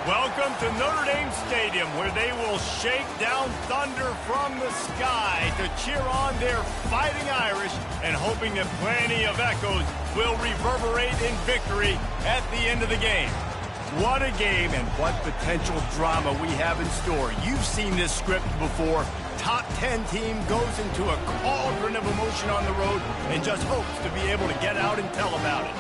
Welcome to Notre Dame Stadium, where they will shake down thunder from the sky to cheer on their Fighting Irish and hoping that plenty of echoes will reverberate in victory at the end of the game. What a game and what potential drama we have in store. You've seen this script before. Top 10 team goes into a cauldron of emotion on the road and just hopes to be able to get out and tell about it.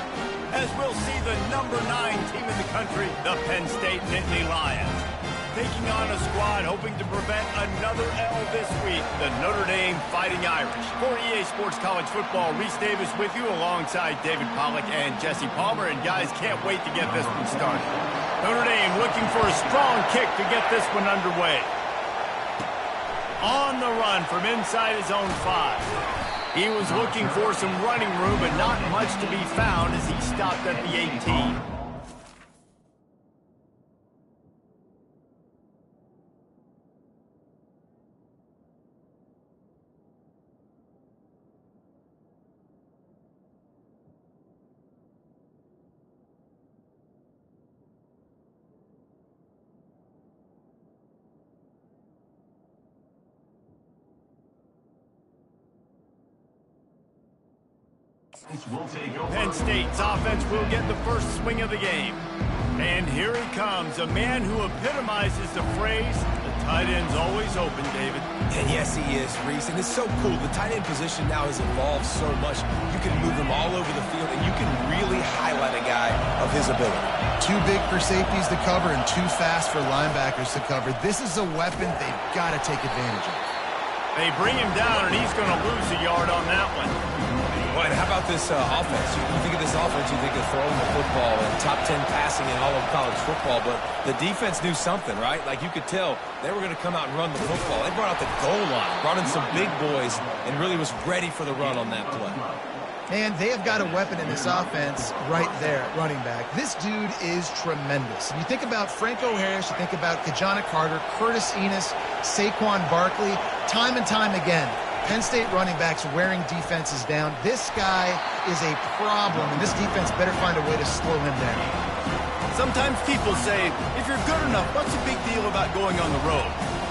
As we'll see the number 9 team in the country, the Penn State Nittany Lions, taking on a squad hoping to prevent another L this week, the Notre Dame Fighting Irish. For EA Sports College Football, Reese Davis with you alongside David Pollack and Jesse Palmer. And guys, can't wait to get this one started. Notre Dame looking for a strong kick to get this one underway. On the run from inside his own 5. He was looking for some running room, but not much to be found as he stopped at the 18. Penn State's offense will get the first swing of the game. And here he comes, a man who epitomizes the phrase, the tight end's always open, David. And yes, he is, Reese. And it's so cool. The tight end position now has evolved so much. You can move him all over the field, and you can really highlight a guy of his ability. Too big for safeties to cover and too fast for linebackers to cover. This is a weapon they've got to take advantage of. They bring him down, and he's going to lose a yard on that one. Boy, and how about this offense? You think of this offense, you think of throwing the football and top 10 passing in all of college football, but the defense knew something, right? Like you could tell they were going to come out and run the football. They brought out the goal line, brought in some big boys, and really was ready for the run on that play. And they have got a weapon in this offense right there at running back. This dude is tremendous. You think about Franco Harris, you think about Kajana Carter, Curtis Enos, Saquon Barkley, time and time again. Penn State running backs wearing defenses down. This guy is a problem, and this defense better find a way to slow him down. Sometimes people say, if you're good enough, what's the big deal about going on the road?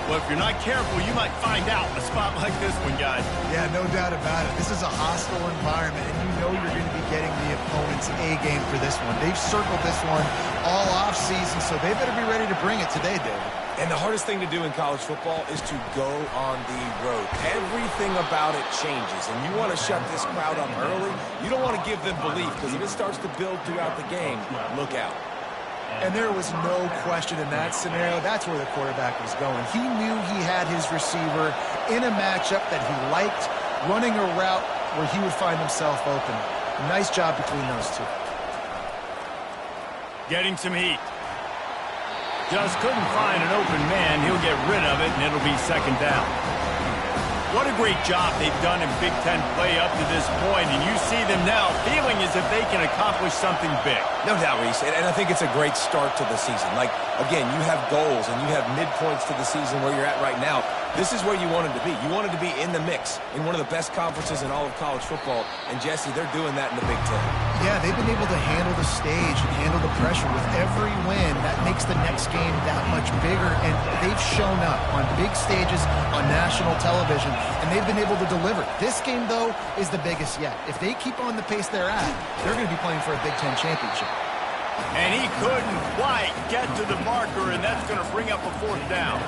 Well, if you're not careful, you might find out in a spot like this one, guys. Yeah, no doubt about it. This is a hostile environment, and you know you're going to be getting the opponent's A game for this one. They've circled this one all offseason, so they better be ready to bring it today, David. And the hardest thing to do in college football is to go on the road. Everything about it changes, and you want to shut this crowd up early. You don't want to give them belief, because if it starts to build throughout the game, look out. And there was no question in that scenario. That's where the quarterback was going. He knew he had his receiver in a matchup that he liked, running a route where he would find himself open. Nice job between those two. Getting some heat. Just couldn't find an open man. He'll get rid of it, and it'll be second down. What a great job they've done in Big Ten play up to this point, and you see them now feeling as if they can accomplish something big. No doubt, Reese, and I think it's a great start to the season. Like, again, you have goals and you have midpoints to the season where you're at right now. This is where you wanted to be. You wanted to be in the mix in one of the best conferences in all of college football, and Jesse, they're doing that in the Big Ten. Yeah, they've been able to handle the stage and handle the pressure with every win. That makes the next game that much bigger, and they've shown up on big stages on national television, and they've been able to deliver. This game, though, is the biggest yet. If they keep on the pace they're at, they're going to be playing for a Big Ten championship. And he couldn't quite get to the marker, and that's going to bring up a fourth down.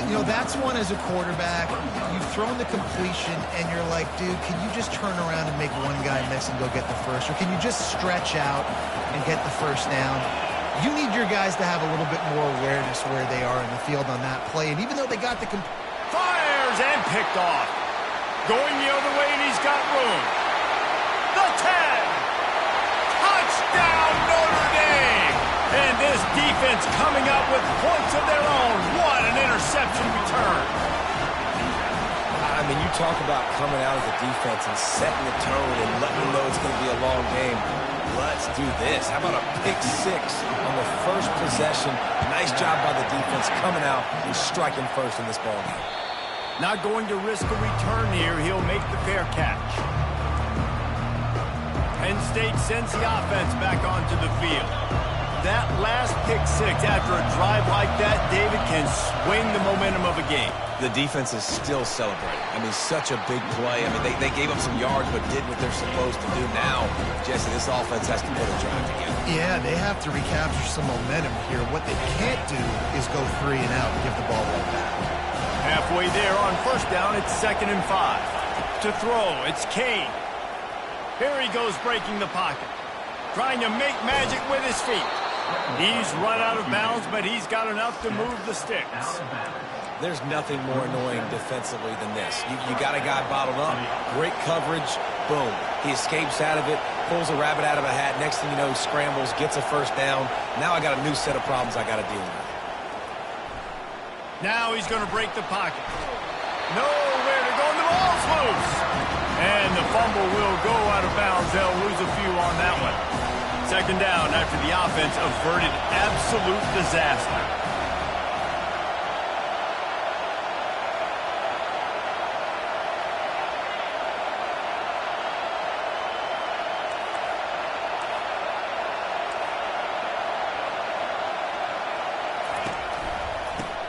You know, that's one as a quarterback. You've thrown the completion, and you're like, dude, can you just turn around and make one guy miss and go get the first? Or can you just stretch out and get the first down? You need your guys to have a little bit more awareness where they are in the field on that play. And even though they got the fires and picked off. Going the other way, and he's got room. The 10. Touchdown, Notre Dame. And this defense coming up with points of their own. What an interception return. I mean, you talk about coming out as a defense and setting the tone and letting them know it's going to be a long game. Let's do this. How about a pick six on the first possession? Nice job by the defense coming out and striking first in this ball game. Not going to risk a return here. He'll make the fair catch. Penn State sends the offense back onto the field. that last pick six after a drive like that, David, can swing the momentum of a game. The defense is still celebrating. I mean, such a big play. I mean, they gave up some yards but did what they're supposed to do. Now, Jesse, this offense has to put a drive together. Yeah, they have to recapture some momentum here. What they can't do is go 3 and out and give the ball right back. Halfway there on first down, it's 2nd and 5. To throw, it's Kane. Here he goes breaking the pocket. Trying to make magic with his feet. He's run out of bounds, but he's got enough to move the sticks. There's nothing more annoying defensively than this. You got a guy bottled up, great coverage, boom. He escapes out of it, pulls a rabbit out of a hat. Next thing you know, he scrambles, gets a first down. Now I got a new set of problems I got to deal with. Now he's going to break the pocket. Nowhere to go, and the ball's loose. And the fumble will go out of bounds. They'll lose a few on that one. 2nd down after the offense averted absolute disaster.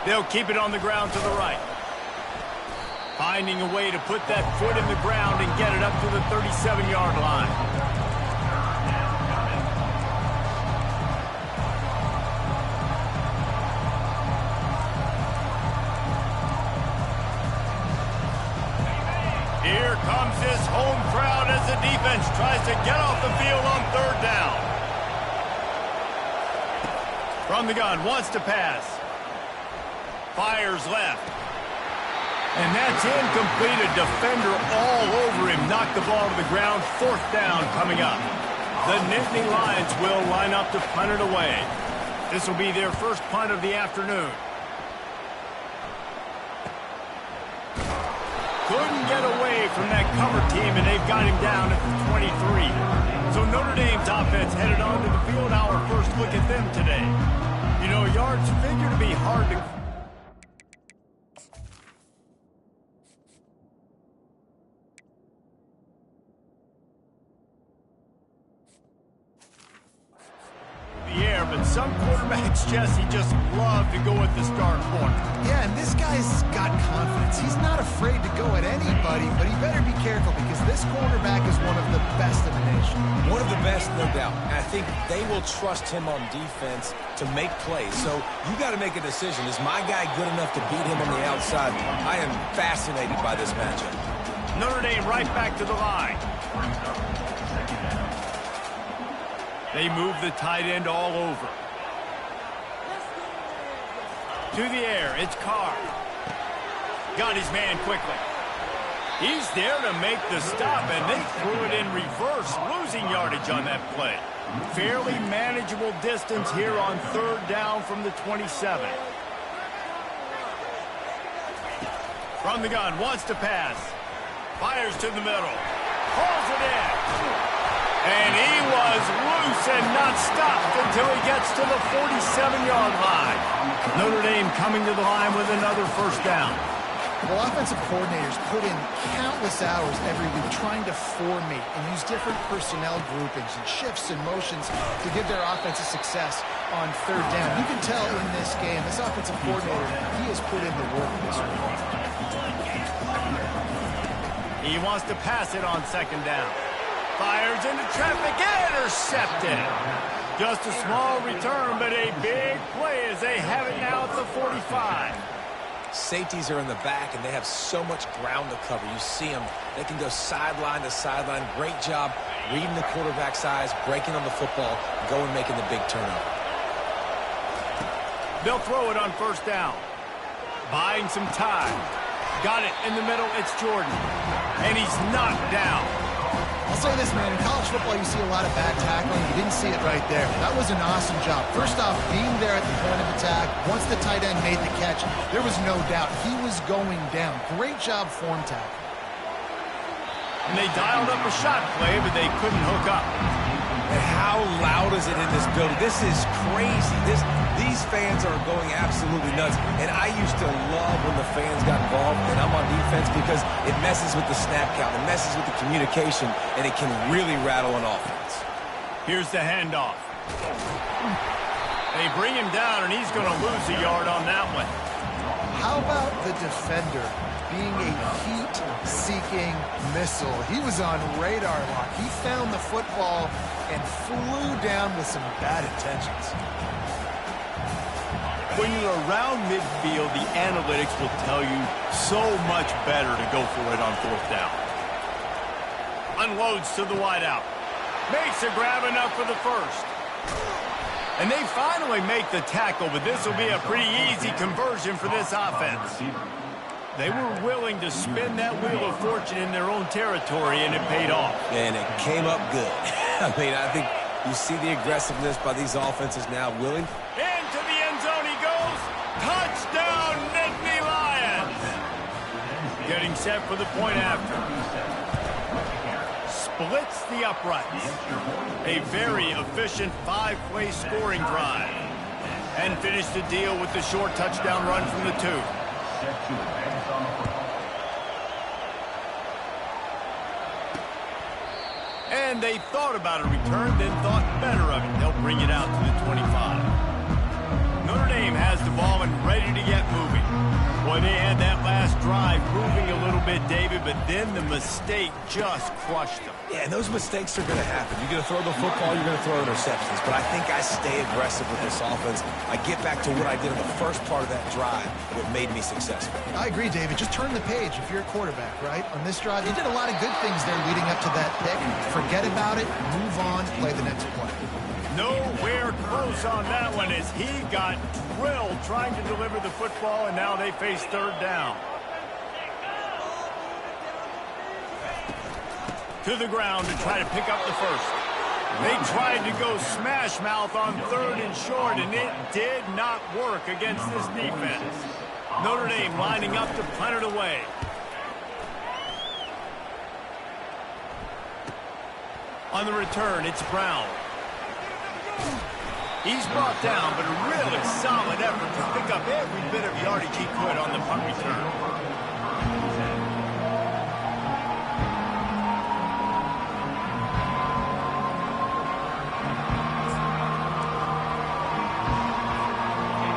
They'll keep it on the ground to the right. Finding a way to put that foot in the ground and get it up to the 37-yard line. Here comes this home crowd as the defense tries to get off the field on 3rd down. From the gun, wants to pass. Fires left. And that's incomplete. A defender all over him. Knocked the ball to the ground. 4th down coming up. The Nittany Lions will line up to punt it away. This will be their first punt of the afternoon. Couldn't get away from that cover team, and they've got him down at the 23. So Notre Dame's offense headed onto the field. Our first look at them today. You know, yards figure to be hard to... but some quarterbacks, Jesse, just love to go at the star corner. Yeah, and this guy's got confidence. He's not afraid to go at anybody, but he better be careful because this cornerback is one of the best in the nation. One of the best, no doubt. And I think they will trust him on defense to make plays. So you got to make a decision. Is my guy good enough to beat him on the outside? I am fascinated by this matchup. Notre Dame right back to the line. They move the tight end all over. To the air, it's Carr. Got his man quickly. He's there to make the stop, and they threw it in reverse, losing yardage on that play. Fairly manageable distance here on 3rd down from the 27. From the gun, wants to pass. Fires to the middle. Pulls it in. And he was loose and not stopped until he gets to the 47-yard line. Notre Dame coming to the line with another first down. Well, offensive coordinators put in countless hours every week trying to formate and use different personnel groupings and shifts and motions to give their offense a success on 3rd down. You can tell in this game, this offensive coordinator, he has put in the work this week. He wants to pass it on 2nd down. Fires into traffic, intercepted. Just a small return, but a big play as they have it now at the 45. Safeties are in the back, and they have so much ground to cover. You see them. They can go sideline to sideline. Great job reading the quarterback's eyes, breaking on the football, going making the big turnover. They'll throw it on 1st down. Buying some time. Got it in the middle. It's Jordan. And he's knocked down. I'll say this, man. In college football, you see a lot of bad tackling. You didn't see it right there. That was an awesome job. First off, being there at the point of attack. Once the tight end made the catch, there was no doubt he was going down. Great job form tackle. And they dialed up a shot play, but they couldn't hook up. And how loud is it in this building? This is crazy. These fans are going absolutely nuts. And I used to love when the fans got involved, and I'm on defense because it messes with the snap count. It messes with the communication, and it can really rattle an offense. Here's the handoff. They bring him down, and he's going to lose a yard on that one. How about the defender being a heat-seeking missile? He was on radar lock. He found the football and flew down with some bad intentions. When you're around midfield, the analytics will tell you so much better to go for it on fourth down. Unloads to the wideout. Makes a grab enough for the first. And they finally make the tackle, but this will be a pretty easy conversion for this offense. They were willing to spin that wheel of fortune in their own territory, and it paid off. And it came up good. I mean, I think you see the aggressiveness by these offenses now. Willing. Into the end zone he goes. Touchdown, Nittany Lions. Getting set for the point after. Splits the uprights. A very efficient 5-play scoring drive. And finished the deal with the short touchdown run from the 2. And they thought about a return, then thought better of it. They'll bring it out to the 25. Notre Dame has the ball and ready to get moving. Boy, they had that last drive moving a little bit, David, but then the mistake just crushed them. Yeah, and those mistakes are going to happen. You're going to throw the football, you're going to throw interceptions. But I think I stay aggressive with this offense. I get back to what I did in the first part of that drive, what made me successful. I agree, David. Just turn the page if you're a quarterback, right? On this drive, you did a lot of good things there leading up to that pick. Forget about it, move on, play the next play. Nowhere close on that one as he got drilled trying to deliver the football, and now they face third down. To the ground to try to pick up the first. They tried to go smash mouth on third and short, and it did not work against this defense. Notre Dame lining up to punt it away. On the return, it's Brown. He's brought down, but a really solid effort to pick up every bit of yardage he could on the punt return.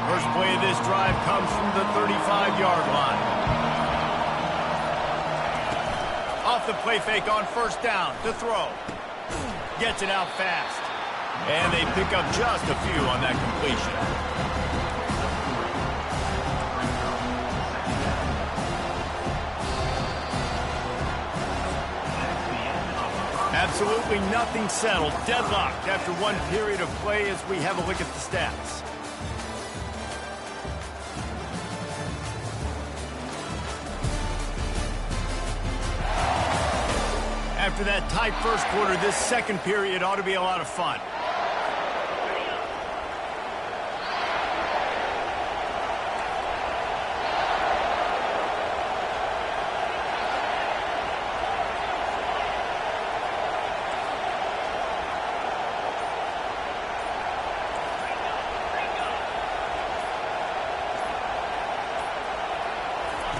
First play of this drive comes from the 35-yard line. Off the play fake on first down to throw. Gets it out fast. And they pick up just a few on that completion. Absolutely nothing settled. Deadlocked after one period of play as we have a look at the stats. After that tight first quarter, this second period ought to be a lot of fun.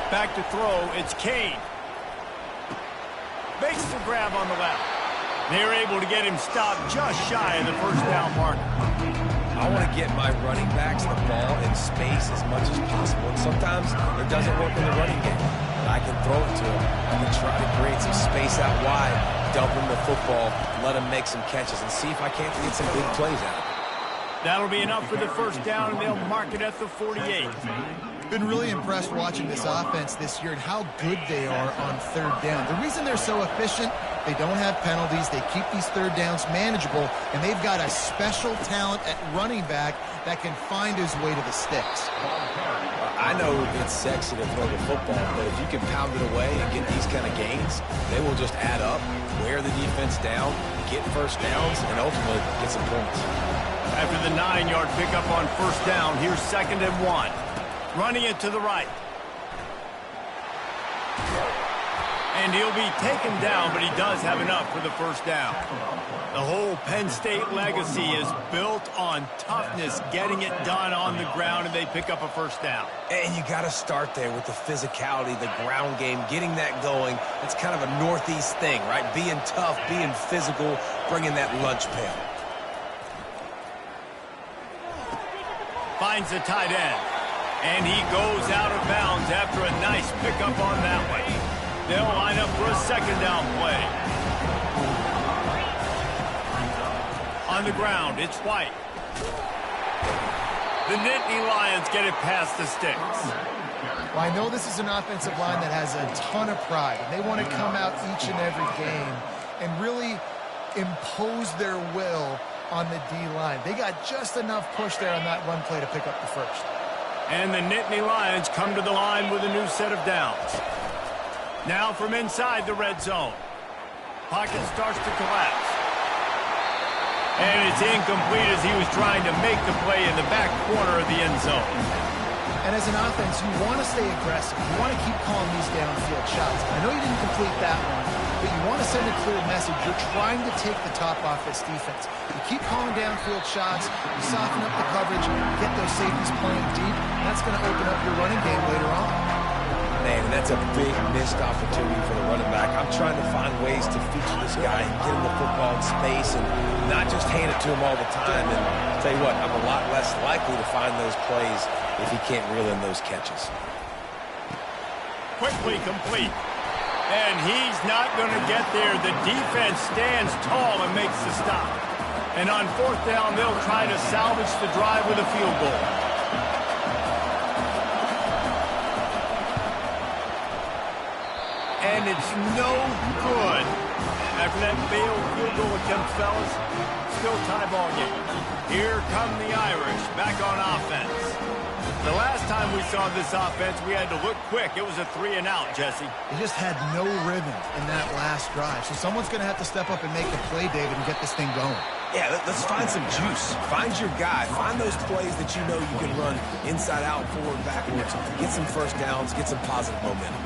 Back to throw, it's Kane. Makes the grab on the left. They're able to get him stopped just shy of the first down mark. I want to get my running backs the ball in space as much as possible. And sometimes it doesn't work in the running game. But I can throw it to him. I can try to create some space out wide, dump him the football, let him make some catches, and see if I can't get some big plays out. That'll be enough for the first down, and they'll mark it at the 48. Been really impressed watching this offense this year and how good they are on third down. The reason they're so efficient, they don't have penalties, they keep these third downs manageable, and they've got a special talent at running back that can find his way to the sticks. I know it's sexy to throw the football, but if you can pound it away and get these kind of gains, they will just add up, wear the defense down, get first downs, and ultimately get some points. After the 9-yard pickup on first down, here's 2nd and 1. Running it to the right. And he'll be taken down, but he does have enough for the first down. The whole Penn State legacy is built on toughness, getting it done on the ground, and they pick up a first down. And you got to start there with the physicality, the ground game, getting that going. It's kind of a Northeast thing, right? Being tough, being physical, bringing that lunch pail. Finds the tight end. And he goes out of bounds after a nice pickup on that one. They'll line up for a second down play. On the ground, it's White. The Nittany Lions get it past the sticks. Well, I know this is an offensive line that has a ton of pride. And they want to come out each and every game and really impose their will on the D-line. They got just enough push there on that run play to pick up the first. And the Nittany Lions come to the line with a new set of downs. Now from inside the red zone. Pocket starts to collapse. And it's incomplete as he was trying to make the play in the back corner of the end zone. And as an offense, you want to stay aggressive. You want to keep calling these downfield shots. I know you didn't complete that one, but you want to send a clear message. You're trying to take the top off this defense. You keep calling downfield shots, you soften up the coverage, get those safeties playing deep, and that's going to open up your running game later on. Man, that's a big missed opportunity for the running back. I'm trying to find ways to feature this guy and get him the football in space and not just hand it to him all the time. And I'll tell you what, I'm a lot less likely to find those plays if he can't reel in those catches. Quickly complete. And he's not going to get there. The defense stands tall and makes the stop. And on fourth down, they'll try to salvage the drive with a field goal. And it's no good. After that failed field goal attempt, fellas, still tie ball game. Here come the Irish back on offense. The last time we saw this offense, we had to look quick. It was a 3-and-out, Jesse. They just had no rhythm in that last drive. So someone's going to have to step up and make a play, David, and get this thing going. Yeah, let's find some juice. Find your guy. Find those plays that you know you can run inside out, forward, backwards. Get some first downs. Get some positive momentum.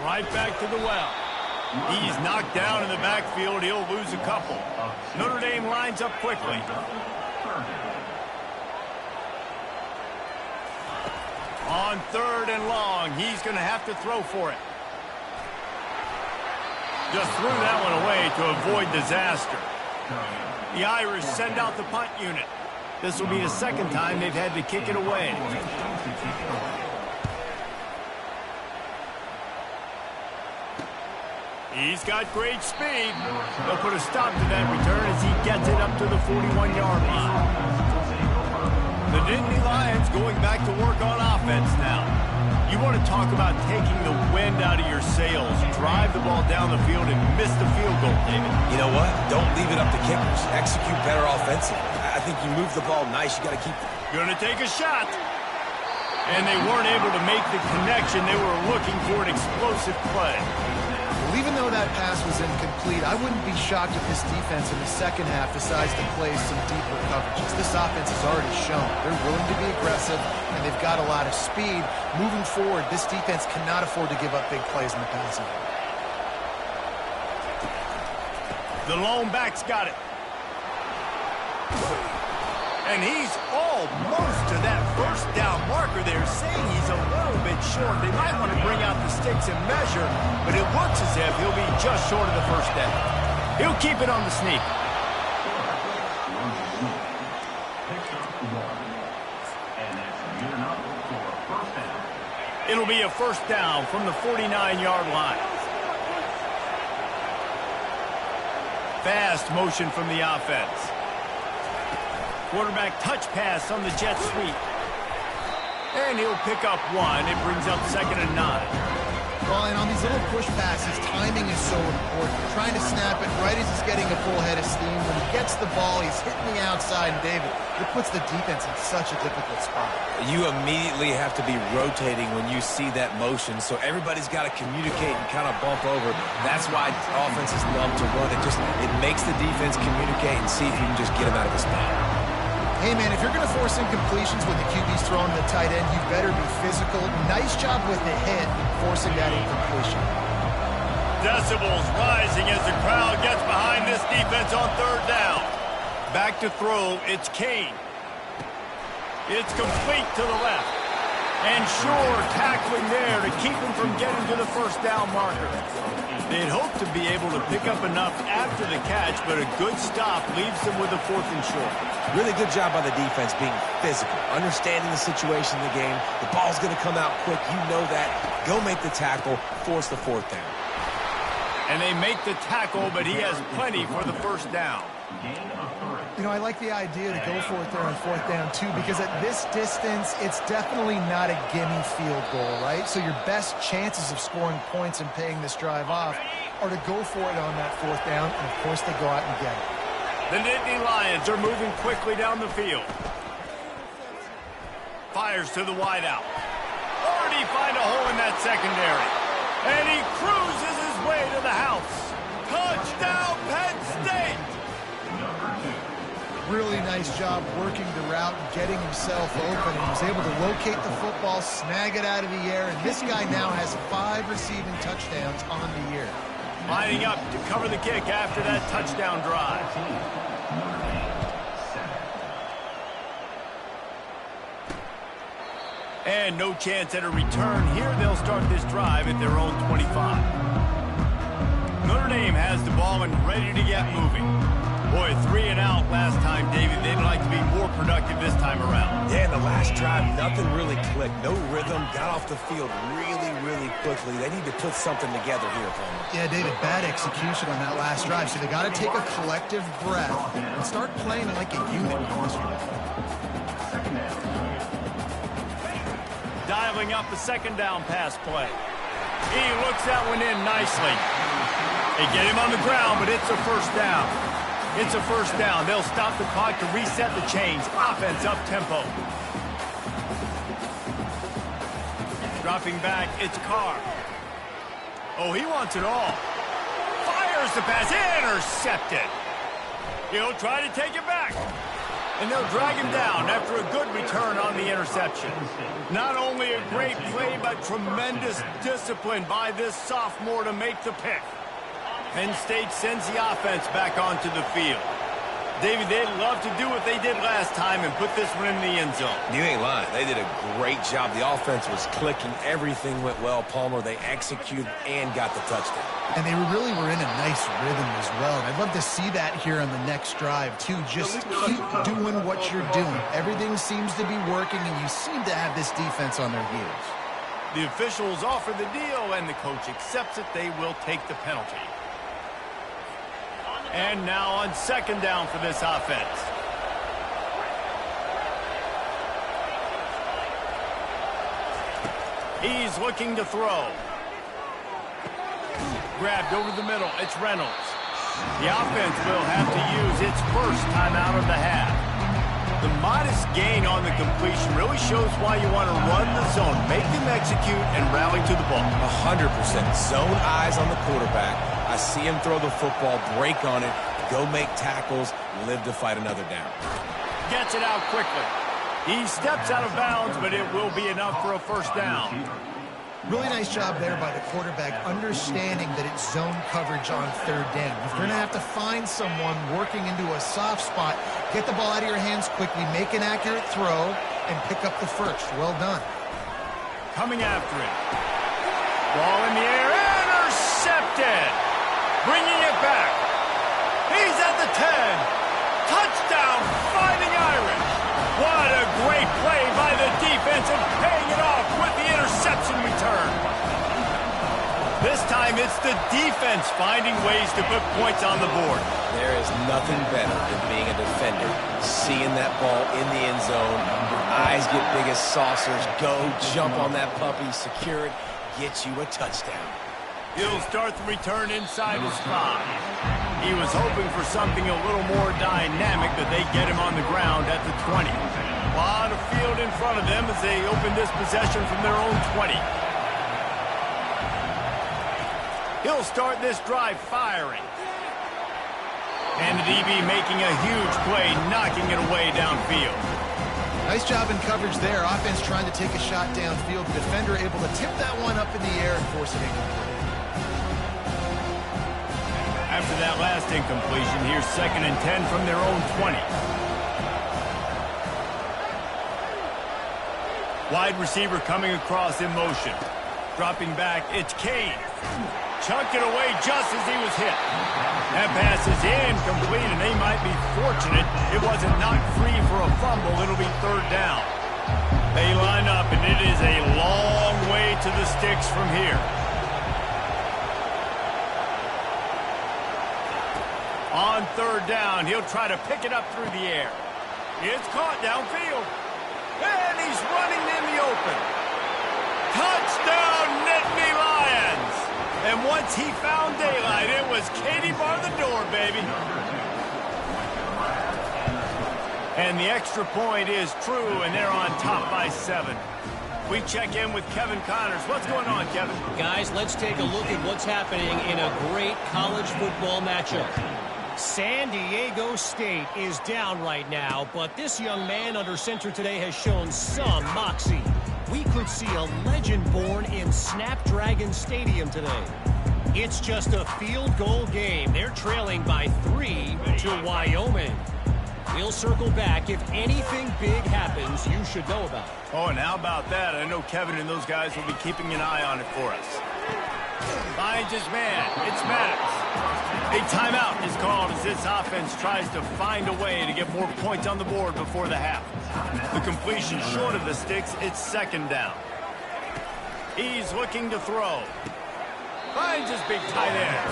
Right back to the well. He's knocked down in the backfield. He'll lose a couple. Notre Dame lines up quickly. On third and long, he's going to have to throw for it. Just threw that one away to avoid disaster. The Irish send out the punt unit. This will be the second time they've had to kick it away. He's got great speed. They'll put a stop to that return as he gets it up to the 41-yard line. The Nittany Lions going back to work on offense now. You want to talk about taking the wind out of your sails. Drive the ball down the field and miss the field goal, David. You know what? Don't leave it up to kickers. Execute better offensively. I think you move the ball nice. You got to keep it. Going to take a shot. And they weren't able to make the connection. They were looking for an explosive play. Well, even though that pass was incomplete, I wouldn't be shocked if this defense in the second half decides to play some deeper coverages. This offense has already shown they're willing to be aggressive, and they've got a lot of speed. Moving forward, this defense cannot afford to give up big plays in the passing game. The lone back's got it. And he's almost to that first down marker there, saying he's a little bit short. They might want to bring out the sticks and measure, but it looks as if he'll be just short of the first down. He'll keep it on the sneak. It'll be a first down from the 49-yard line. Fast motion from the offense. Quarterback touch pass on the jet sweep. And he'll pick up one. It brings up 2nd and 9. Well, and on these little push passes, timing is so important. Trying to snap it right as he's getting a full head of steam. When he gets the ball, he's hitting the outside. And David, it puts the defense in such a difficult spot. You immediately have to be rotating when you see that motion, so everybody's got to communicate and kind of bump over. That's why offenses love to run it. It makes the defense communicate and see if you can just get him out of his spot. Hey, man, if you're going to force incompletions when the QB's throwing the tight end, you better be physical. Nice job with the hit, forcing that incompletion. Decibels rising as the crowd gets behind this defense on third down. Back to throw, it's Kane. It's complete to the left. And sure, tackling there to keep him from getting to the first down marker. They'd hope to be able to pick up enough after the catch, but a good stop leaves them with a 4th and short. Really good job by the defense being physical, understanding the situation in the game. The ball's going to come out quick. You know that. Go make the tackle, force the 4th down. And they make the tackle, but he has plenty for the first down. You know, I like the idea to go for it there on 4th down, too, because at this distance, it's definitely not a gimme field goal, right? So your best chances of scoring points and paying this drive off are to go for it on that 4th down, and, of course, they go out and get it. The Nittany Lions are moving quickly down the field. Fires to the wideout. Already find a hole in that secondary. And he cruises his way to the house. Touchdown, Penn State! Really nice job working the route and getting himself open. He was able to locate the football, snag it out of the air, and this guy now has 5 receiving touchdowns on the year. Lining up to cover the kick after that touchdown drive. And no chance at a return. Here they'll start this drive at their own 25. Notre Dame has the ball and ready to get moving. Boy, 3 and out last time, David. They'd like to be more productive this time around. Yeah, in the last drive, nothing really clicked. No rhythm, got off the field really quickly. They need to put something together here, Palmer. Yeah, David, bad execution on that last drive. So they got to take a collective breath and start playing like a unit. Dialing up the 2nd down pass play. He looks that one in nicely. They get him on the ground, but it's a first down. It's a first down. They'll stop the clock to reset the chains. Offense up tempo. Dropping back, it's Carr. Oh, he wants it all. Fires the pass, intercepted. He'll try to take it back. And they'll drag him down after a good return on the interception. Not only a great play, but tremendous discipline by this sophomore to make the pick. Penn State sends the offense back onto the field. David, they'd love to do what they did last time and put this one in the end zone. You ain't lying. They did a great job. The offense was clicking. Everything went well, Palmer. They executed and got the touchdown. And they really were in a nice rhythm as well. And I'd love to see that here on the next drive, too. Just keep doing what you're doing. Everything seems to be working, and you seem to have this defense on their heels. The officials offer the deal, and the coach accepts it. They will take the penalty. And now on 2nd down for this offense. He's looking to throw. Grabbed over the middle. It's Reynolds. The offense will have to use its first timeout of the half. The modest gain on the completion really shows why you want to run the zone, make them execute, and rally to the ball. 100%. Zone eyes on the quarterback. I see him throw the football, break on it, go make tackles, live to fight another down. Gets it out quickly. He steps out of bounds, but it will be enough for a first down. Really nice job there by the quarterback, understanding that it's zone coverage on 3rd down. If you're going to have to find someone working into a soft spot, get the ball out of your hands quickly, make an accurate throw, and pick up the first. Well done. Coming after it. Ball in the air, intercepted. Bringing it back. He's at the 10. Touchdown, Fighting Irish. What a great play by the defense and paying it off with the interception return. This time it's the defense finding ways to put points on the board. There is nothing better than being a defender, seeing that ball in the end zone. Your eyes get big as saucers. Go, jump on that puppy, secure it, get you a touchdown. He'll start the return inside his 5. He was hoping for something a little more dynamic, but they get him on the ground at the 20. A lot of field in front of them as they open this possession from their own 20. He'll start this drive firing. And the DB making a huge play, knocking it away downfield. Nice job in coverage there. Offense trying to take a shot downfield. The defender able to tip that one up in the air and force it incomplete. After that last incompletion, here's 2nd and 10 from their own 20. Wide receiver coming across in motion. Dropping back, it's Kane. Chunked it away just as he was hit. That pass is incomplete, and they might be fortunate it wasn't knocked free for a fumble. It'll be third down. They line up, and it is a long way to the sticks from here. On third down, he'll try to pick it up through the air. It's caught downfield. And he's running in the open. Touchdown, Nittany Lions! And once he found daylight, it was Katie bar the door, baby. And the extra point is true, and they're on top by 7. We check in with Kevin Connors. What's going on, Kevin? Guys, let's take a look at what's happening in a great college football matchup. San Diego State is down right now, but this young man under center today has shown some moxie. We could see a legend born in Snapdragon Stadium today. It's just a field goal game. They're trailing by 3 to Wyoming. We'll circle back. If anything big happens, you should know about it. Oh, and how about that? I know Kevin and those guys will be keeping an eye on it for us. Finds his man. It's Maddox. A timeout is called as this offense tries to find a way to get more points on the board before the half. The completion short of the sticks, it's second down. He's looking to throw. Finds his big tight end.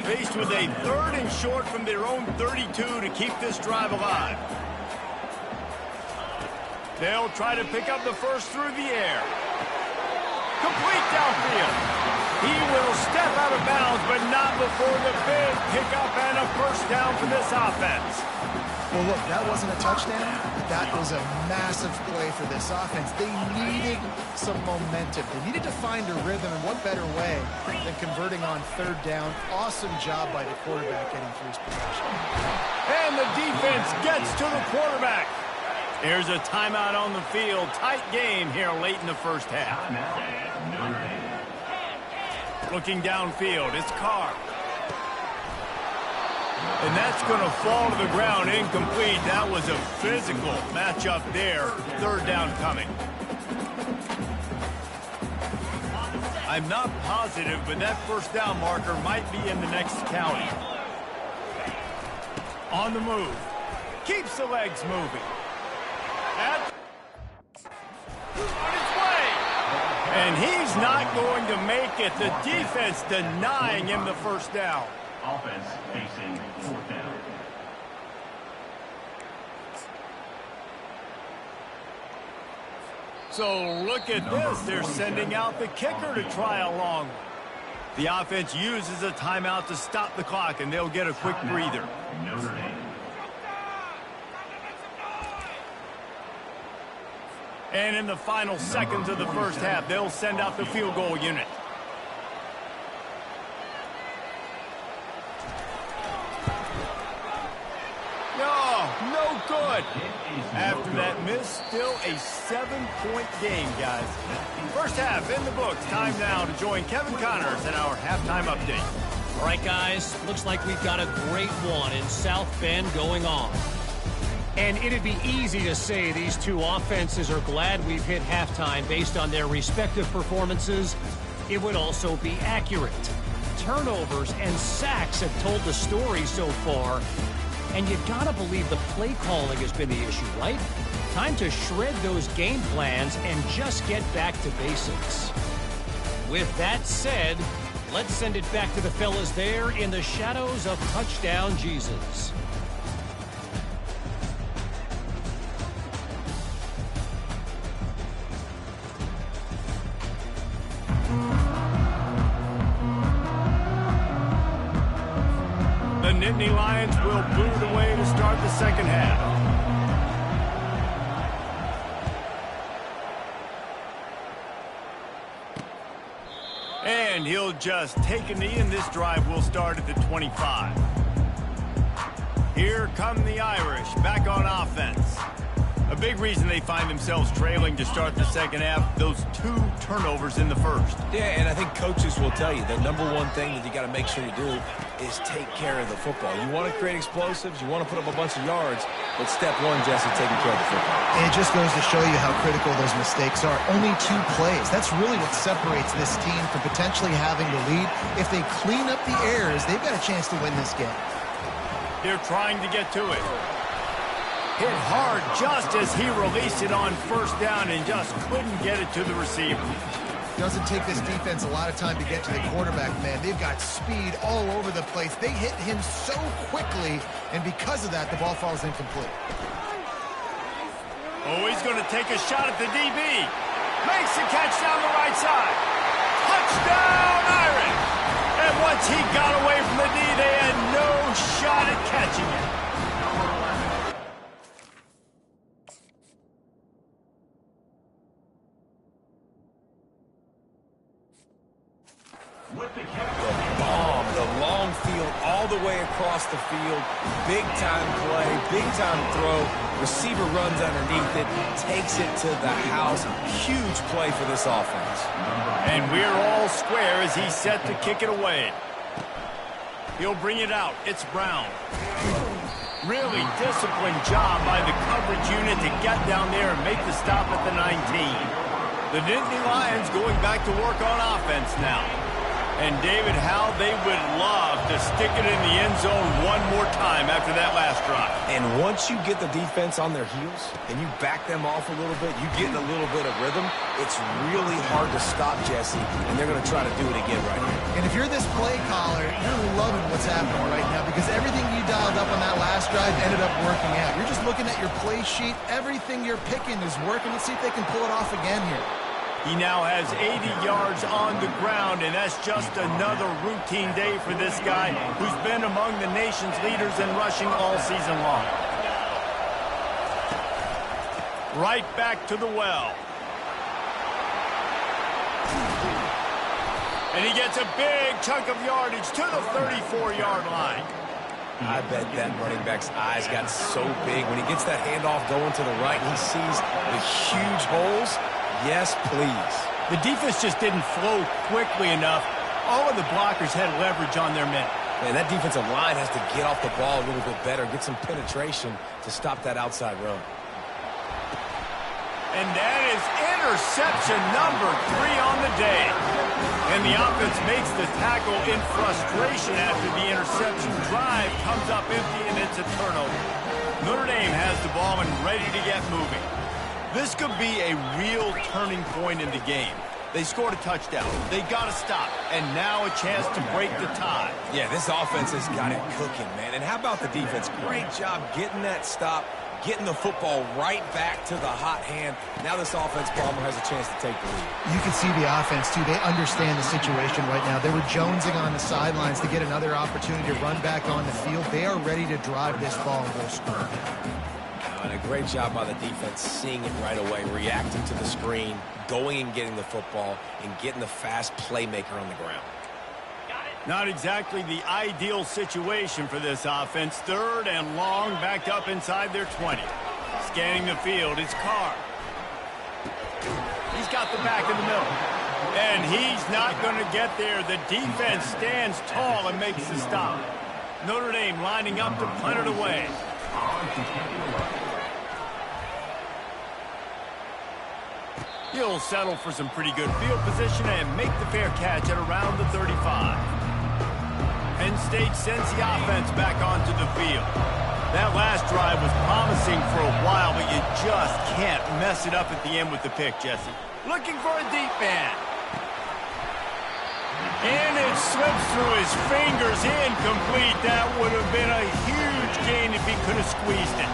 Faced with a third and short from their own 32 to keep this drive alive. They'll try to pick up the first through the air. Complete downfield. He will step out of bounds, but not before the big pickup and a first down for this offense. Well, look, that wasn't a touchdown. That was a massive play for this offense. They needed some momentum. They needed to find a rhythm, and what better way than converting on third down. Awesome job by the quarterback getting through his progression. And the defense gets to the quarterback. Here's a timeout on the field. Tight game here late in the first half. Looking downfield, it's Carr. And that's going to fall to the ground incomplete. That was a physical matchup there. Third down coming. I'm not positive, but that first down marker might be in the next county. On the move. Keeps the legs moving. On its way. And he's not going to make it. The defense denying him the first down. Offense facing fourth down. So look at this. They're sending out the kicker to try a long one. The offense uses a timeout to stop the clock, and they'll get a quick breather. Notre Dame. And in the final seconds of the first half, they'll send out the field goal unit. No good. After that miss, still a 7-point game, guys. First half in the books. Time now to join Kevin Connors in our halftime update. All right, guys, looks like we've got a great one in South Bend going on. And it'd be easy to say these two offenses are glad we've hit halftime based on their respective performances. It would also be accurate. Turnovers and sacks have told the story so far. And you gotta believe the play calling has been the issue, right? Time to shred those game plans and just get back to basics. With that said, let's send it back to the fellas there in the shadows of Touchdown Jesus. The Nittany Lions will boot away to start the second half. And he'll just take a knee, and this drive will start at the 25. Here come the Irish back on offense. A big reason they find themselves trailing to start the second half, those 2 turnovers in the first. Yeah, and I think coaches will tell you the number one thing that you got to make sure you do is take care of the football. You want to create explosives, you want to put up a bunch of yards, but step one, Jesse, taking care of the football. And it just goes to show you how critical those mistakes are. Only 2 plays. That's really what separates this team from potentially having the lead. If they clean up the errors, they've got a chance to win this game. They're trying to get to it. Hit hard just as he released it on first down and just couldn't get it to the receiver. Doesn't take this defense a lot of time to get to the quarterback, man. They've got speed all over the place. They hit him so quickly, and because of that, the ball falls incomplete. Oh, he's going to take a shot at the DB. Makes the catch down the right side. Touchdown, Irish! And once he got away from the D, they had no shot at catching it. The bomb, the long field, all the way across the field. Big-time play, big-time throw. Receiver runs underneath it, takes it to the house. Huge play for this offense. And we're all square as he's set to kick it away. He'll bring it out. It's Brown. Really disciplined job by the coverage unit to get down there and make the stop at the 19. The Nittany Lions going back to work on offense now. And David, how they would love to stick it in the end zone one more time after that last drive. And once you get the defense on their heels and you back them off a little bit, you get in a little bit of rhythm, it's really hard to stop, Jesse, and they're going to try to do it again right here. And if you're this play caller, you're loving what's happening right now because everything you dialed up on that last drive ended up working out. You're just looking at your play sheet. Everything you're picking is working. Let's see if they can pull it off again here. He now has 80 yards on the ground, and that's just another routine day for this guy who's been among the nation's leaders in rushing all season long. Right back to the well. And he gets a big chunk of yardage to the 34-yard line. I bet that running back's eyes got so big. When he gets that handoff going to the right, he sees the huge holes. Yes, please. The defense just didn't flow quickly enough. All of the blockers had leverage on their men. Man, that defensive line has to get off the ball a little bit better, get some penetration to stop that outside run. And that is interception number 3 on the day. And the offense makes the tackle in frustration after the interception. Drive comes up empty, and it's a turnover. Notre Dame has the ball and ready to get moving. This could be a real turning point in the game. They scored a touchdown. They got to stop. And now a chance to break the tie. Yeah, this offense has got it cooking, man. And how about the defense? Great job getting that stop, getting the football right back to the hot hand. Now this offense, Palmer, has a chance to take the lead. You can see the offense, too. They understand the situation right now. They were jonesing on the sidelines to get another opportunity to run back on the field. They are ready to drive this ball and go score. And a great job by the defense seeing it right away, reacting to the screen, going and getting the football, and getting the fast playmaker on the ground. Not exactly the ideal situation for this offense. 3rd and long, backed up inside their 20. Scanning the field, it's Carr. He's got the back in the middle. And he's not going to get there. The defense stands tall and makes the stop. Notre Dame lining up to punt it away. He'll settle for some pretty good field position and make the fair catch at around the 35. Penn State sends the offense back onto the field. That last drive was promising for a while, but you just can't mess it up at the end with the pick, Jesse. Looking for a deep man. And it slips through his fingers, incomplete. That would have been a huge gain if he could have squeezed it.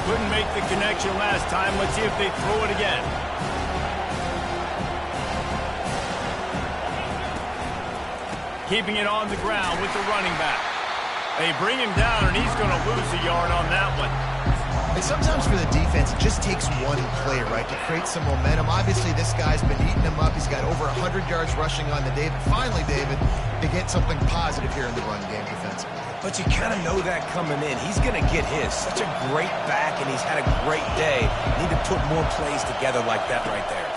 Couldn't make the connection last time. Let's see if they throw it again. Keeping it on the ground with the running back. They bring him down, and he's going to lose a yard on that one. And sometimes for the defense, it just takes one play, right, to create some momentum. Obviously, this guy's been eating him up. He's got over 100 yards rushing on the day. But finally, David, to get something positive here in the run game defensively. But you kind of know that coming in. He's going to get his. Such a great back, and he's had a great day. Need to put more plays together like that right there.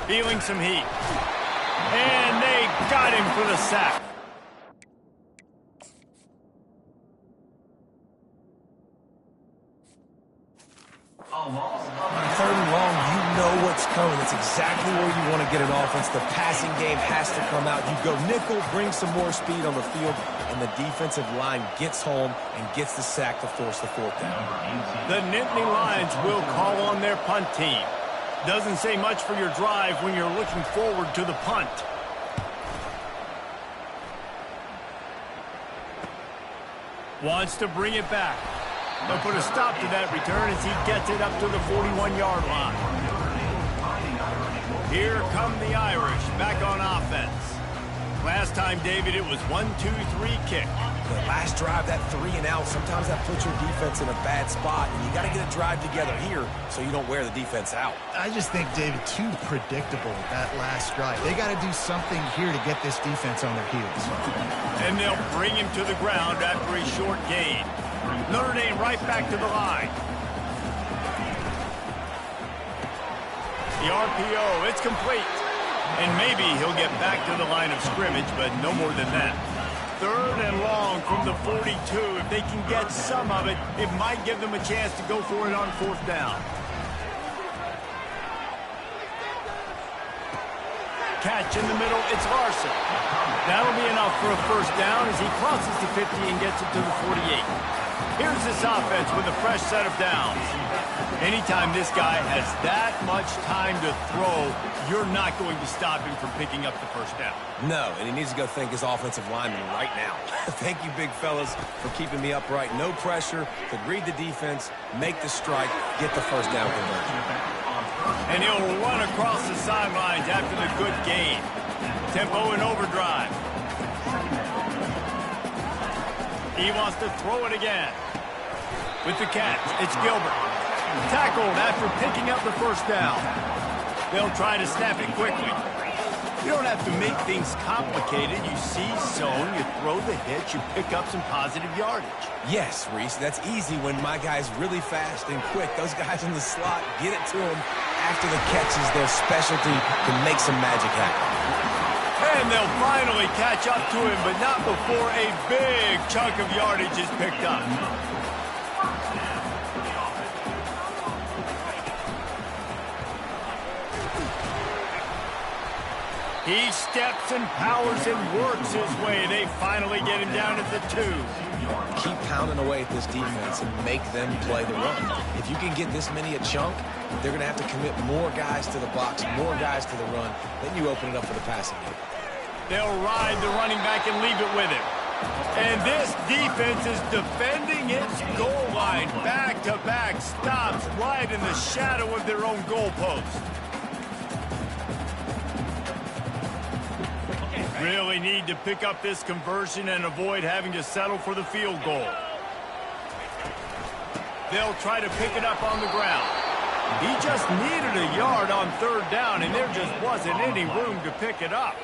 Feeling some heat. And they got him for the sack. On 3rd and long, you know what's coming. It's exactly where you want to get an offense. The passing game has to come out. You go nickel, bring some more speed on the field, and the defensive line gets home and gets the sack to force the 4th down. The Nittany Lions will call on their punt team. Doesn't say much for your drive when you're looking forward to the punt. Wants to bring it back. They'll put a stop to that return as he gets it up to the 41-yard line. Here come the Irish back on offense. Last time, David, it was 1-2-3 kick. The last drive, that 3 and out, sometimes that puts your defense in a bad spot, and you got to get a drive together here so you don't wear the defense out. I just think, David, too predictable that last drive. They got to do something here to get this defense on their heels. And they'll bring him to the ground after a short gain. Notre Dame right back to the line. The RPO, it's complete. And maybe he'll get back to the line of scrimmage, but no more than that. 3rd and long from the 42. If they can get some of it, it might give them a chance to go for it on 4th down. Catch in the middle, it's Larson. That'll be enough for a 1st down as he crosses the 50 and gets it to the 48. Here's this offense with a fresh set of downs. Anytime this guy has that much time to throw, you're not going to stop him from picking up the 1st down. No, and he needs to go thank his offensive lineman right now. Thank you, big fellas, for keeping me upright. No pressure, could read the defense, make the strike, get the 1st down conversion. And he'll run across the sidelines after the good gain. Tempo and overdrive. He wants to throw it again. With the catch, it's Gilbert. Tackled after picking up the 1st down. They'll try to snap it quickly. You don't have to make things complicated. You see zone, you throw the hitch, you pick up some positive yardage. Yes, Reese, that's easy when my guy's really fast and quick. Those guys in the slot, get it to him after the catch is their specialty to make some magic happen. And they'll finally catch up to him, but not before a big chunk of yardage is picked up. He steps and powers and works his way. They finally get him down at the 2. Keep pounding away at this defense and make them play the run. If you can get this many a chunk, they're going to have to commit more guys to the box, more guys to the run. Then you open it up for the passing game. They'll ride the running back and leave it with him. And this defense is defending its goal line. Back-to-back stops right in the shadow of their own goalpost. Really need to pick up this conversion and avoid having to settle for the field goal. They'll try to pick it up on the ground. He just needed a yard on 3rd down, and there just wasn't any room to pick it up.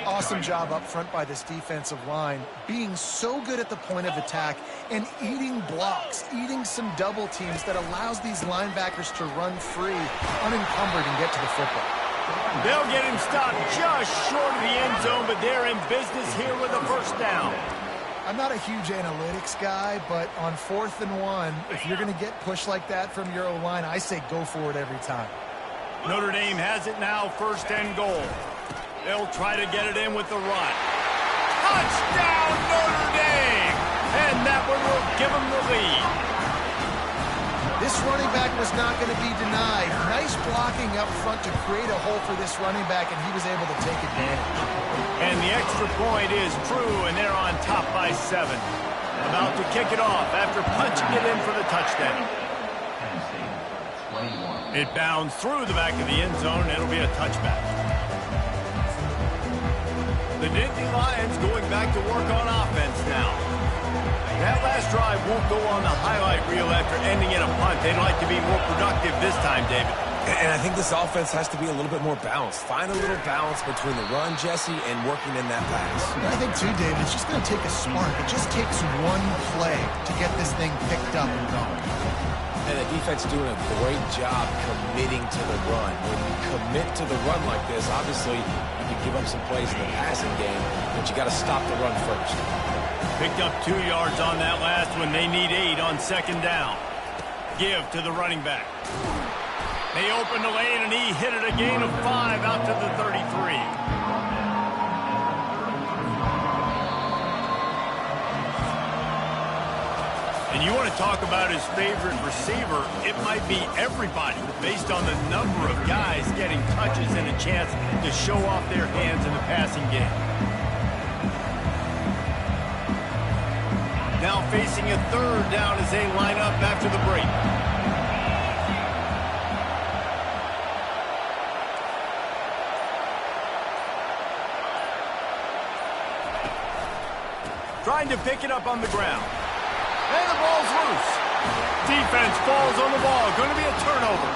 Awesome job up front by this defensive line, being so good at the point of attack and eating blocks, eating some double teams that allows these linebackers to run free, unencumbered, and get to the football. They'll get him stopped just short of the end zone, but they're in business here with a 1st down. I'm not a huge analytics guy, but on 4th and 1, if you're going to get pushed like that from your O-line, I say go for it every time. Notre Dame has it now, 1st and goal. They'll try to get it in with the run. Touchdown, Notre Dame! And that one will give them the lead. This running back was not going to be denied. Nice blocking up front to create a hole for this running back, and he was able to take advantage. And the extra point is true, and they're on top by 7. About to kick it off after punching it in for the touchdown. It bounds through the back of the end zone, and it'll be a touchback. The Nittany Lions going back to work on offense now. That last drive won't go on the highlight reel after ending in a punt. They'd like to be more productive this time, David. And I think this offense has to be a little bit more balanced. Find a little balance between the run, Jesse, and working in that pass. I think, too, David, it's just going to take a spark. It just takes one play to get this thing picked up and going. And the defense doing a great job committing to the run. When you commit to the run like this, obviously you can give up some plays in the passing game, but you got to stop the run first. Picked up 2 yards on that last one. They need 8 on second down. Give to the running back. They opened the lane, and he hit it a gain of 5 out to the 33. And you want to talk about his favorite receiver, it might be everybody based on the number of guys getting touches and a chance to show off their hands in the passing game. Now facing a third down as they line up after the break. Trying to pick it up on the ground. And the ball's loose. Defense falls on the ball. Going to be a turnover.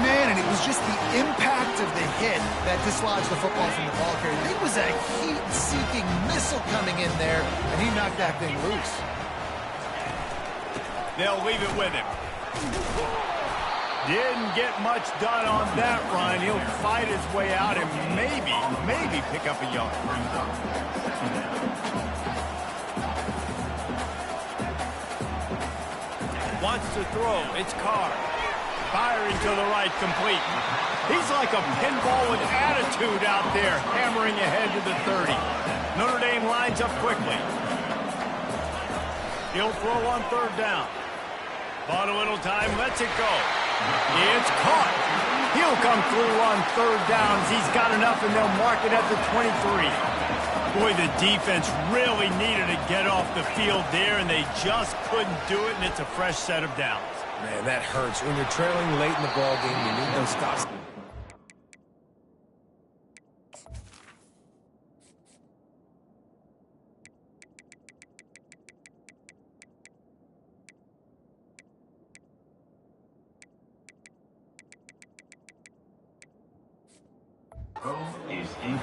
Man, and it was just the impact of the hit that dislodged the football from the ball carrier. It was a heat-seeking missile coming in there, and he knocked that thing loose. They'll leave it with him. Didn't get much done on that run. He'll fight his way out and maybe pick up a yard. Wants to throw. It's Carr. Firing to the right, complete. He's like a pinball with attitude out there, hammering ahead to the 30. Notre Dame lines up quickly. He'll throw on third down. Bought a little time, lets it go. It's caught. He'll come through on third downs. He's got enough, and they'll mark it at the 23. Boy, the defense really needed to get off the field there, and they just couldn't do it, and it's a fresh set of downs. Man, that hurts. When you're trailing late in the ball game, you need those stops.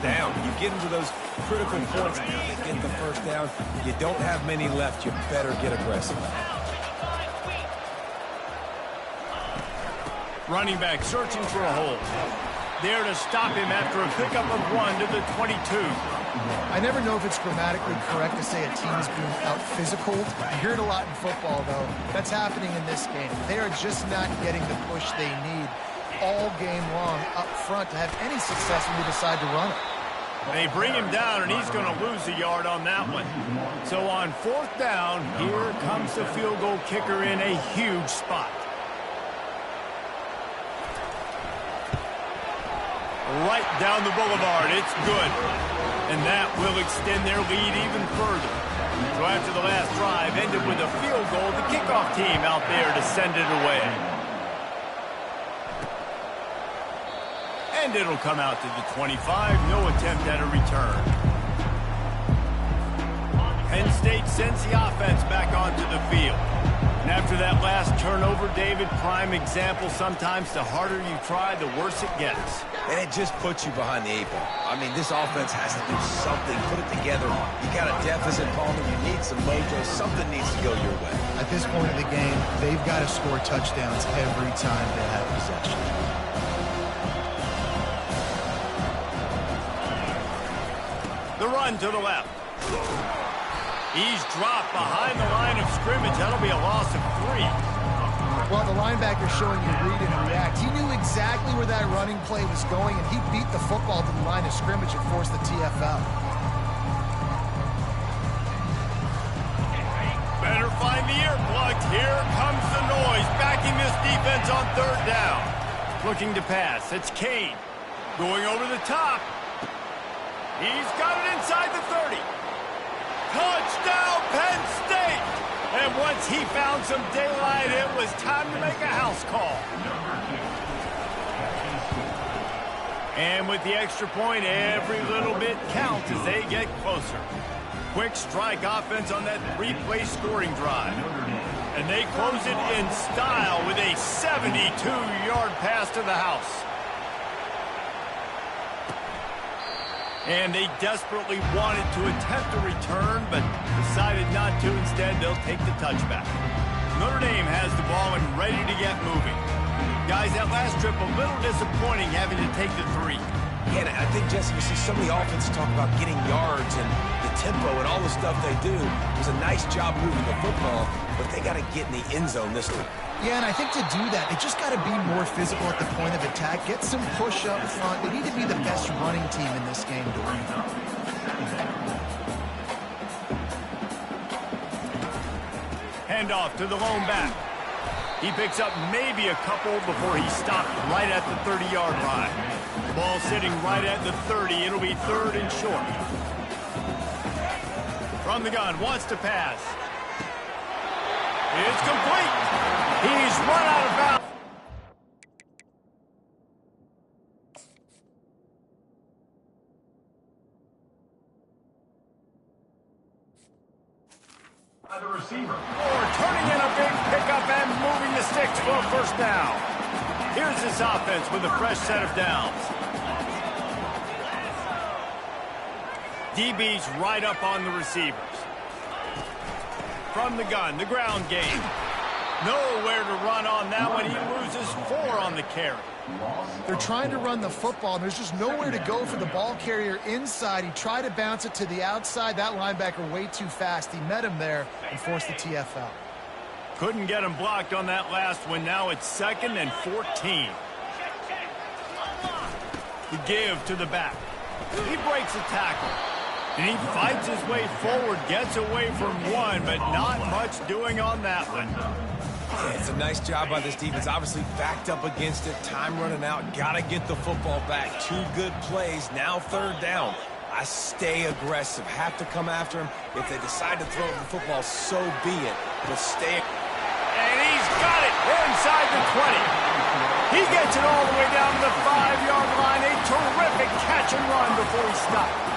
Down. You get into those critical points, get the first down. You don't have many left. You better get aggressive. Running back searching for a hole. There to stop him after a pickup of 1 to the 22. I never know if it's grammatically correct to say a team is being out-physical. You hear it a lot in football, though. That's happening in this game. They are just not getting the push they need all game long up front to have any success when they decide to run it. They bring him down, and he's going to lose a yard on that one. So on fourth down, here comes the field goal kicker in a huge spot. Right down the boulevard. It's good. And that will extend their lead even further. So after the last drive ended with a field goal, the kickoff team out there to send it away. And it'll come out to the 25. No attempt at a return. Penn State sends the offense back onto the field. And after that last turnover, David, prime example, sometimes the harder you try, the worse it gets. And it just puts you behind the 8 ball. I mean, this offense has to do something, put it together. You got a deficit, Palmer. You need some mojo. Something needs to go your way. At this point of the game, they've got to score touchdowns every time they have possession. The run to the left. He's dropped behind the line of scrimmage. That'll be a loss of 3. Well, the linebacker showing you read and react. He knew exactly where that running play was going, and he beat the football to the line of scrimmage and forced the TFL. Better find the earplugs. Here comes the noise, backing this defense on third down. Looking to pass. It's Kane. Going over the top. He's got it inside the 30. Touchdown, Penn State! And once he found some daylight, it was time to make a house call. And with the extra point, every little bit counts as they get closer. Quick strike offense on that 3-play scoring drive. And they close it in style with a 72-yard pass to the house. And they desperately wanted to attempt a return, but decided not to. Instead, they'll take the touchback. Notre Dame has the ball and ready to get moving. Guys, that last trip, a little disappointing having to take the 3. Yeah, and I think, Jesse, you see so many offenses talk about getting yards and the tempo and all the stuff they do. It was a nice job moving the football, but they got to get in the end zone this week. Yeah, and I think to do that, they just got to be more physical at the point of attack, get some push up front. They need to be the best running team in this game to win. Handoff to the lone back. He picks up maybe a couple before he stopped right at the 30-yard line. The ball sitting right at the 30. It'll be 3rd and short. From the gun, wants to pass. It's complete. He's run out of bounds. The receiver. Turning in a big pickup and moving the sticks for a first down. Here's this offense with a fresh set of downs. DB's right up on the receivers. From the gun, the ground game. Nowhere to run on that one. He loses 4 on the carry. They're trying to run the football, and there's just nowhere to go for the ball carrier inside. He tried to bounce it to the outside. That linebacker way too fast. He met him there and forced the TFL. Couldn't get him blocked on that last one. Now it's 2nd and 14. The give to the back. He breaks a tackle. And he fights his way forward, gets away from one, but not much doing on that one. Yeah, it's a nice job by this defense. Obviously backed up against it. Time running out. Got to get the football back. 2 good plays. Now 3rd down. I stay aggressive. Have to come after him. If they decide to throw the football, so be it. But stay. And he's got it inside the 20. He gets it all the way down to the 5-yard line. A terrific catch and run before he stopped.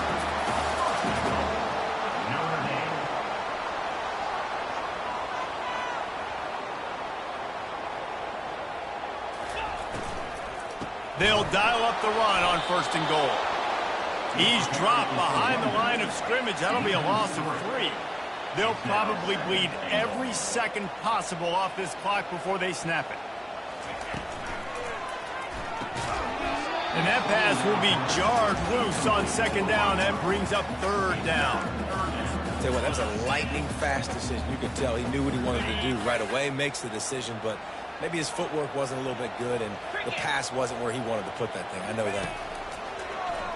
They'll dial up the run on 1st and goal. He's dropped behind the line of scrimmage. That'll be a loss of 3. They'll probably bleed every second possible off this clock before they snap it. And that pass will be jarred loose on 2nd down. That brings up 3rd down. I'll tell you what, that was a lightning-fast decision. You could tell he knew what he wanted to do right away. Makes the decision, but maybe his footwork wasn't a little bit good, and the pass wasn't where he wanted to put that thing. I know that.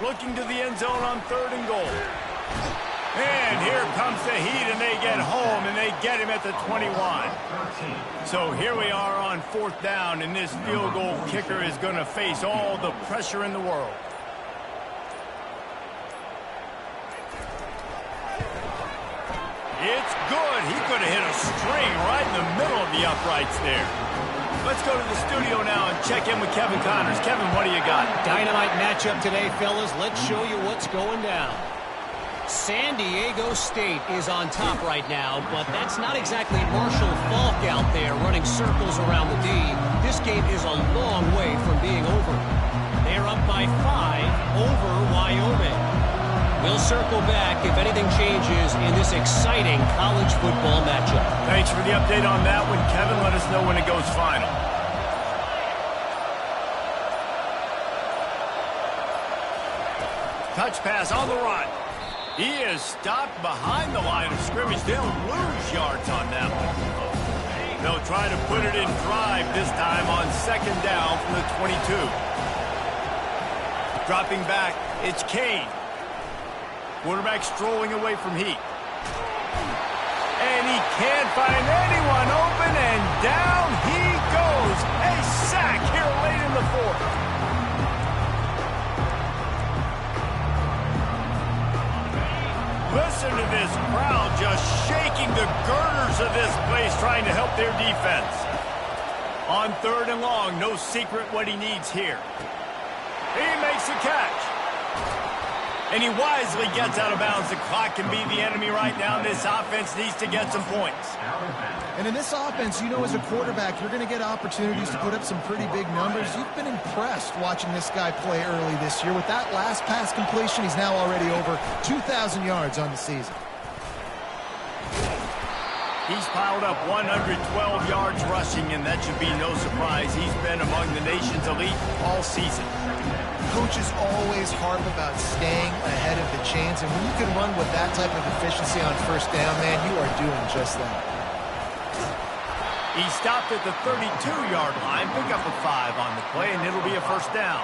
Looking to the end zone on 3rd and goal. And here comes the heat, and they get home, and they get him at the 21. So here we are on 4th down, and this field goal kicker is going to face all the pressure in the world. It's good. He could have hit a string right in the middle of the uprights there. Let's go to the studio now and check in with Kevin Connors. Kevin, what do you got? Dynamite matchup today, fellas. Let's show you what's going down. San Diego State is on top right now, but that's not exactly Marshall Faulk out there running circles around the D. This game is a long way from being over. They're up by 5 over Wyoming. We'll circle back if anything changes in this exciting college football matchup. Thanks for the update on that one, Kevin. Let us know when it goes final. Touch pass on the run. He is stopped behind the line of scrimmage. They'll lose yards on that one. They'll try to put it in drive this time on 2nd down from the 22. Dropping back, it's Kane. Quarterback strolling away from heat. And he can't find anyone open, and down he goes. A sack here late in the 4th. Listen to this crowd just shaking the girders of this place, trying to help their defense. On 3rd and long, no secret what he needs here. He makes the catch. And he wisely gets out of bounds. The clock can be the enemy right now. This offense needs to get some points. And in this offense, you know, as a quarterback, you're going to get opportunities to put up some pretty big numbers. You've been impressed watching this guy play early this year. With that last pass completion, he's now already over 2,000 yards on the season. He's piled up 112 yards rushing, and that should be no surprise. He's been among the nation's elite all season. Coaches always harp about staying ahead of the chains, and when you can run with that type of efficiency on first down, man, you are doing just that. He stopped at the 32-yard line, pick up a 5 on the play, and it'll be a first down.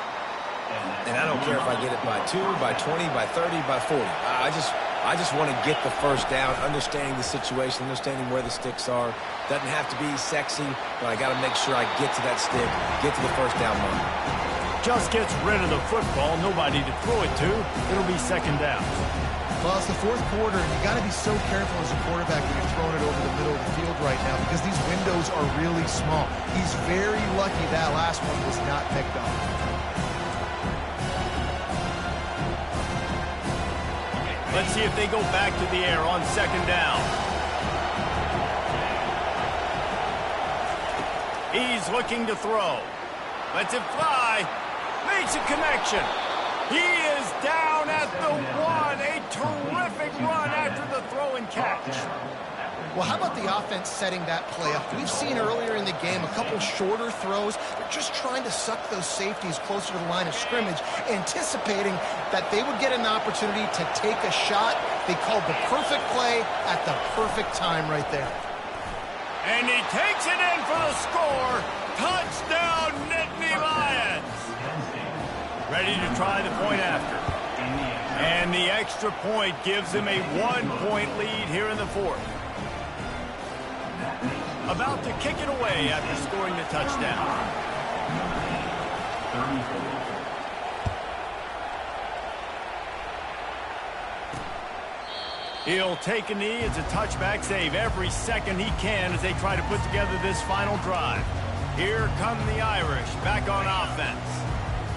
And I don't care if I get it by 2, by 20, by 30, by 40. I just want to get the first down, understanding the situation, understanding where the sticks are. Doesn't have to be sexy, but I got to make sure I get to that stick, get to the first down moment. Just gets rid of the football, nobody to throw it to. It'll be second down. Well, it's the fourth quarter, and you got to be so careful as a quarterback when you're throwing it over the middle of the field right now because these windows are really small. He's very lucky that last one was not picked off. Let's see if they go back to the air on second down. He's looking to throw. Lets it fly. Makes a connection. He is down at the 1. A terrific run after the throw and catch. Well, how about the offense setting that play up? We've seen earlier in the game a couple shorter throws. They're just trying to suck those safeties closer to the line of scrimmage, anticipating that they would get an opportunity to take a shot. They called the perfect play at the perfect time right there. And he takes it in for the score. Touchdown, Nittany Lions. Ready to try the point after. And the extra point gives him a 1-point lead here in the fourth. About to kick it away after scoring the touchdown. He'll take a knee. It's a touchback save every second he can as they try to put together this final drive. Here come the Irish back on offense.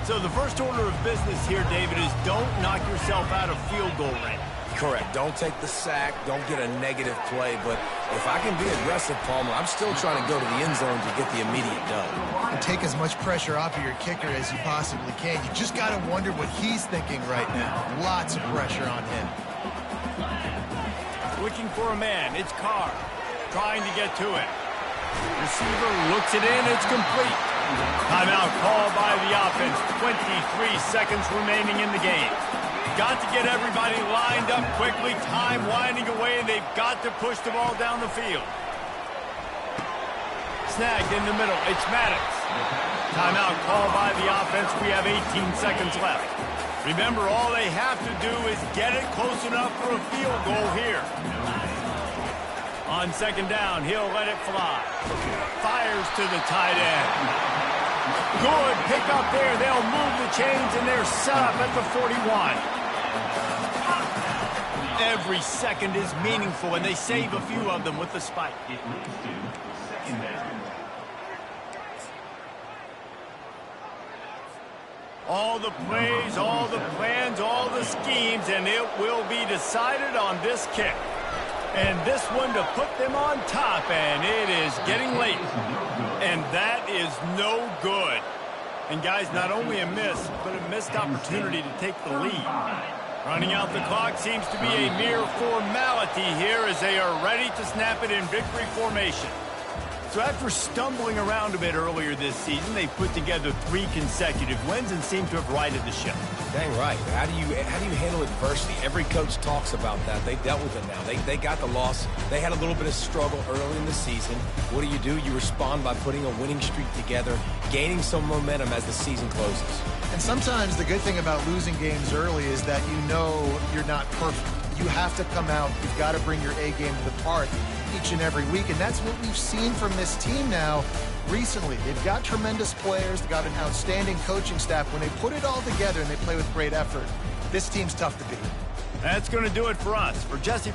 So the first order of business here, David, is don't knock yourself out of field goal range. Correct. Don't take the sack. Don't get a negative play. But if I can be aggressive, Palmer, I'm still trying to go to the end zone to get the immediate dub. And take as much pressure off of your kicker as you possibly can. You just got to wonder what he's thinking right now. Lots of pressure on him. Looking for a man. It's Carr trying to get to it. Receiver looks it in. It's complete. Timeout called by the offense. 23 seconds remaining in the game. Got to get everybody lined up quickly. Time winding away, and they've got to push the ball down the field. Snagged in the middle. It's Maddox. Timeout called by the offense. We have 18 seconds left. Remember, all they have to do is get it close enough for a field goal here. On second down, he'll let it fly. Fires to the tight end. Good pick up there. They'll move the chains, and they're set up at the 41. Every second is meaningful, and they save a few of them with the spike. All the plays, all the plans, all the schemes, and it will be decided on this kick. And this one to put them on top, and it is getting late. And that is no good. And guys, not only a miss, but a missed opportunity to take the lead. Running out the clock seems to be a mere formality here as they are ready to snap it in victory formation. So after stumbling around a bit earlier this season, they put together 3 consecutive wins and seem to have righted the ship. Dang right. How do you handle adversity? Every coach talks about that. They dealt with it now. They got the loss. They had a little bit of struggle early in the season. What do? You respond by putting a winning streak together, gaining some momentum as the season closes. And sometimes the good thing about losing games early is that you know you're not perfect. You have to come out. You've got to bring your A game to the park each and every week, and that's what we've seen from this team now recently. They've got tremendous players. They've got an outstanding coaching staff. When they put it all together and they play with great effort, this team's tough to beat. That's going to do it for us. For Jesse